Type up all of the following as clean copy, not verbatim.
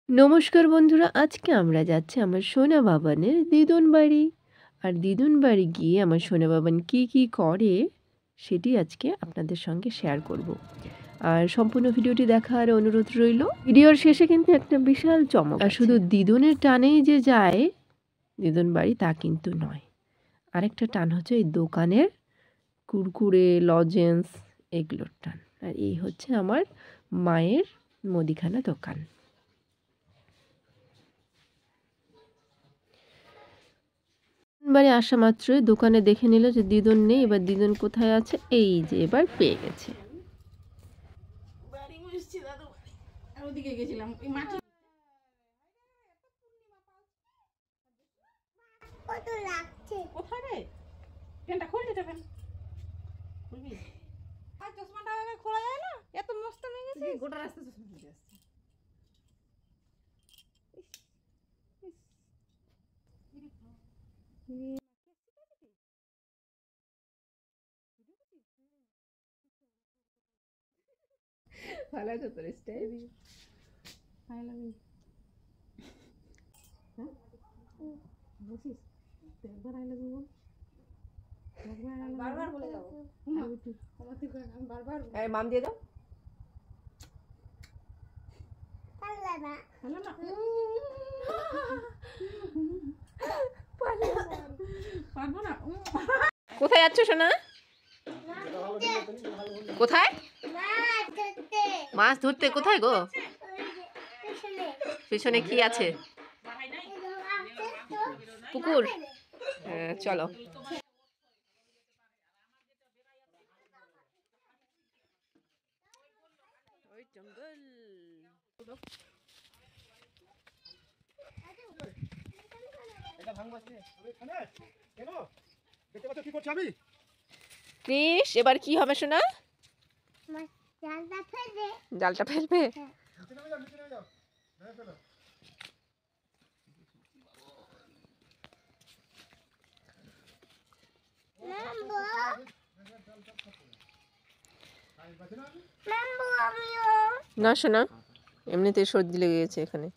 নমস্কার বন্ধুরা, আজকে আমরা যাচ্ছি আমার সোনা বাবানের দিদুন বাড়ি। আর দিদুন বাড়ি গিয়ে আমার সোনা বাবান কী করে সেটি আজকে আপনাদের সঙ্গে শেয়ার করব। আর সম্পূর্ণ ভিডিওটি দেখার অনুরোধ রইল। ভিডিওর শেষে কিন্তু একটা বিশাল চমক। আর শুধু দিদুনের টানেই যে যায় দিদুন বাড়ি তা কিন্তু নয়, আরেকটা টান হচ্ছে এই দোকানের কুরকুরে, লজেন্স এগুলোর টান। আর এই হচ্ছে আমার মায়ের মুদিখানা দোকান। বাড়ি আসা মাত্রই দোকানে দেখে নিল যে দিদুন নেই। এবার দিদুন কোথায় আছে, এই যে এবার পেয়ে গেছে। ভালো আছে তোর স্টাইল। বসিস একবার আই লাভ ইউ বল, বারবার বলে যাবো। বারবার এই মাম দিয়ে দাও। কোথায় যাচ্ছ সোনা? কোথায়? মাছ ধরতে। কোথায় গো? পিছনে কি আছে? পুকুর। চলো। কৃষ, এবার কি হবে সোনা? জালটা ফেলবে। না শোনা, এমনিতে সর্দি লেগে গেছে এখানে।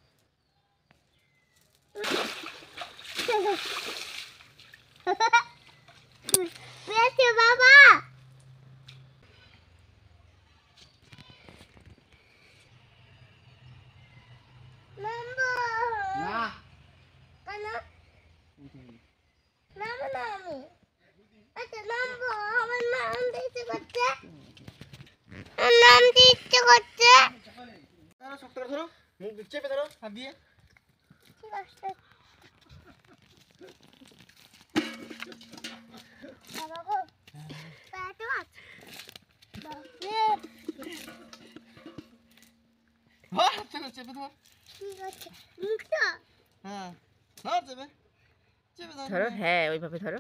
বাবা চেপে ধরো হাত দিয়ে। ধরো, হ্যাঁ ওইভাবে ধরো।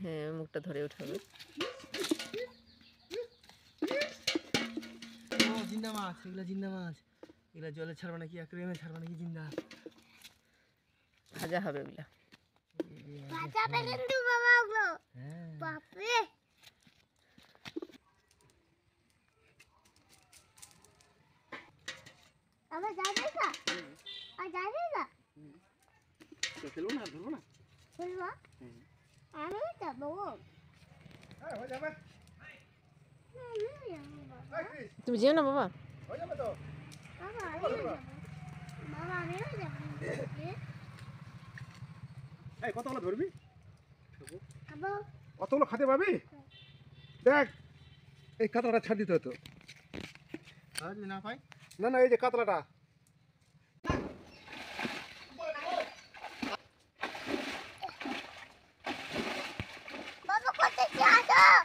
হ্যাঁ মুখটা ধরে উঠাবে। জিন্দা মাছ, এগুলা জিন্দা মাছ। এগুলা জলে ছাড়বা নাকি অ্যাকুয়ারিয়ামে ছাড়বা নাকি জিন্দা? ভাজা হবে এগুলা। ভাজা কিন্তু বাবা ওগুলো। হ্যাঁ বাপ রে। আমরা যাবে না? আর যাবে না? তো খেলবো না, ধরবো না। খেলবো? আমি যাবো। হ্যাঁ হয়ে যাবে। তুমি যেও না বাবা। হয়ে যাবে তো। বাবা আমিও যাব। বাবা আমিও যাব। এই কতগুলো ধরবি? খাবো। কতগুলো খেতে পাবি? দেখ এই কাতলাটা ছাড় দিতে হতো। আর না পাই? না না, এই যে কাতলাটা। বাবা কোথায় যাও?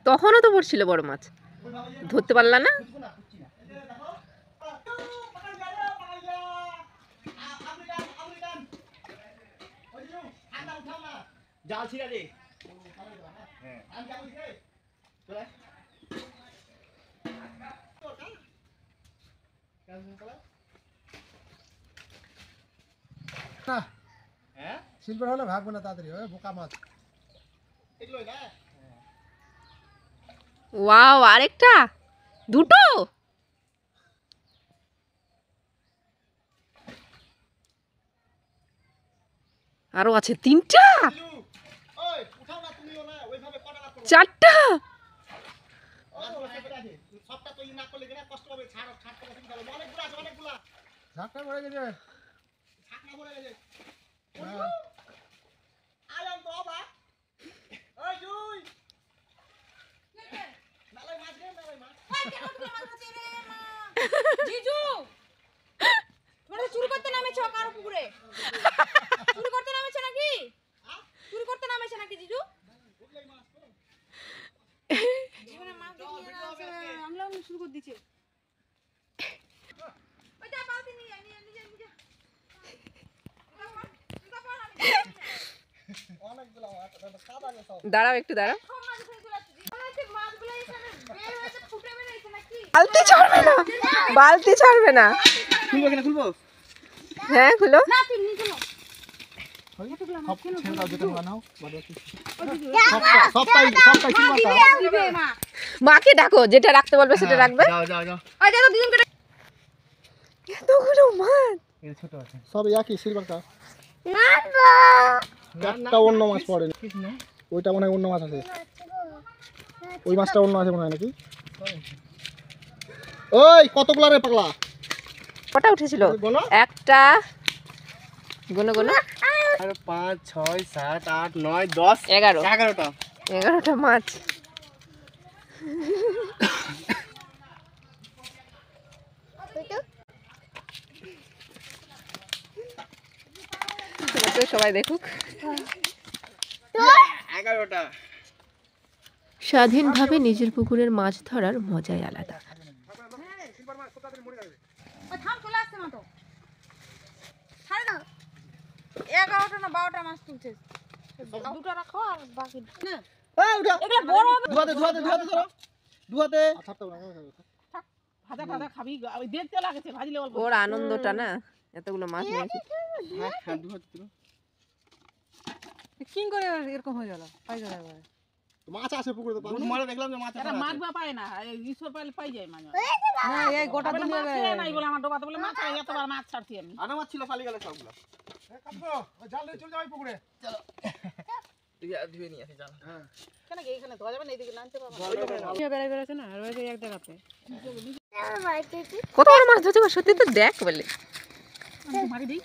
তখনও তো পড়ছিল বড় মাছ, ধরতে পারলা না? জাল ছিড়া দে হ্যাঁ আমি যাবো রে চলে না হ্যাঁ সিলভার হলে ভাগবো না তাড়াতাড়ি হবে বোকা মাছ এগুলোই না ওয়াও, আরেকটা, দুটো। আরো আছে তিনটা, ওই উঠাও না তুমিও না ওইভাবে কটা না করো চারটা। সবটা তো না করলে কিনা কষ্ট হবে ছাড় ছাড় করে দিতে হবে অনেকগুলা ঝাঁকটা পড়ে গেছে ছাক না পড়ে গেছে হ্যাঁ। আলম তো বাবা ওই জুই নালাই মাছ রে নালাই মাছ জিজু তোমরা চুরি করতে নামেছো কারো পুকুরে চুরি করতে নামেছো নাকি চুরি করতে নামেছো নাকি জিজু জীবনে মাছ দেখি আমরাও শুরু করে দিছে ওইটা বালতি নিয়ে নিজে অনেকগুলা মাছ সাদা গেছে দাঁড়াও, একটু দাঁড়াও। মাছগুলো এখানে বের হয়েছে ফুটে বেরিয়েছে নাকি বালতি ছাড়বে না, বালতি ছাড়বে না। খুলবো কিনা খুলবো হ্যাঁ, খুলো। না তুই নিয়ে চলো সব ছেড়ে দাও যেটা বানাও সবটাই সিলভারটা দিবে মা মাকে ডাকো, যেটা রাখতে বলবে সেটা রাখবে। যাও যাও যাও ওই দেখো দুজনকে এতগুলো মাছ। এই ছোট আছে সব একই সিলভারটা মারবো একটা অন্য মাছ পড়েনি কিছু না ওইটা মনে হয় অন্য মাছ আছে ওই মাছটা অন্য আছে মনে হয় নাকি ওই কতগুলা রে পাগলা কটা উঠেছিল? গোনো একটা, গুনো গুনো, আর 5 6 7 8 9 10 11, 11টা 11টা মাছ। সবাই দেখুক। 11টা স্বাধীনভাবে নিজের পুকুরের মাছ ধরার মজাই আলাদা। ওই থাম চলে আসছে না তো ছাড়ে দাও 11টা না 12টা মাছ তুলছে দুটো রাখো আর বাকি না এই উঠা এগুলো বড় হবে ধোয়াতে ধরো ধোয়াতে ভাজা ভাজা খাবি ওই দেখতে লাগেছে ভাজলে অল্প ওর আনন্দটা না, এতগুলো মাছ নিয়েছি। হ্যাঁ ধোয়াতে দিলো কিং করে এরকম হয়ে গেল পাই গেল একবারে মাছ আছে পুকুরে তো দুধ মারে দেখলাম যে মাছ এটা মাছবা পায় না এই ঈশ্বর পাইলে পাই যায় মাছ না, এই গোটা বলে মাছ খেয়ে নাই বলে আমার ডোবাতে বলে মাছ এতবার মাছ ছাড়ছি আমি আনা মাছ ছিল পালি গেল সবগুলো জাল দিয়ে চলে যাবে পুকুরে ধুয়ে নিয়ে আসি জাল হ্যাঁ কেন কি এখানে ধোয়া যাবে না এইদিকে নামতে পারবো বেড়ে বেড়েছে না আর ওই যে এক জায়গাতে কত বড় মাছ ধরছে গো, সত্যি তো দেখ বলে। মারি দিই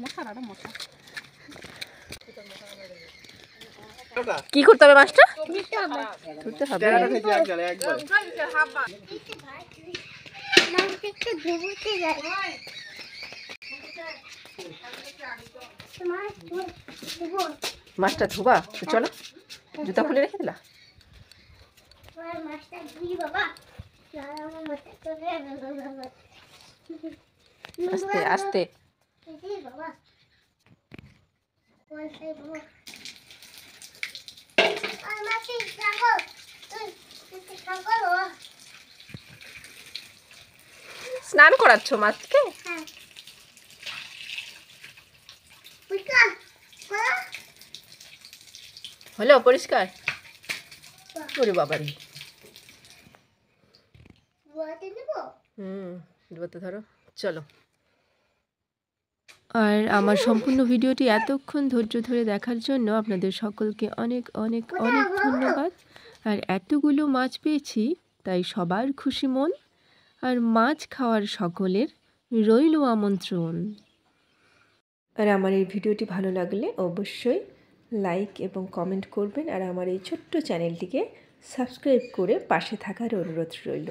মশা রাটা মশা কি করতে হবে মাছটা? ধরতে হবে। টাকাটা খেয়েছি এক জালে একবার মাছটা ধোবা তো, চলো। জুতা খুলে রেখে দিলা? আস্তে আস্তে। স্নান করাচ্ছ মাছকে? হলো পরিষ্কার? ওরে বাবারে, ডুবাতে ধরো, চলো। আর আমার সম্পূর্ণ ভিডিওটি এতক্ষণ ধৈর্য ধরে দেখার জন্য আপনাদের সকলকে অনেক অনেক অনেক ধন্যবাদ। আর এতগুলো মাছ পেয়েছি তাই সবার খুশি মন। আর মাছ খাওয়ার সকলের রইল আমন্ত্রণ। আর আমার এই ভিডিওটি ভালো লাগলে অবশ্যই লাইক এবং কমেন্ট করবেন। আর আমার এই ছোট্ট চ্যানেলটিকে সাবস্ক্রাইব করে পাশে থাকার অনুরোধ রইল।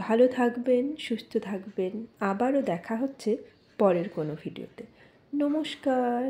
ভালো থাকবেন, সুস্থ থাকবেন। আবারও দেখা হচ্ছে পরের কোনো ভিডিওতে। নমস্কার।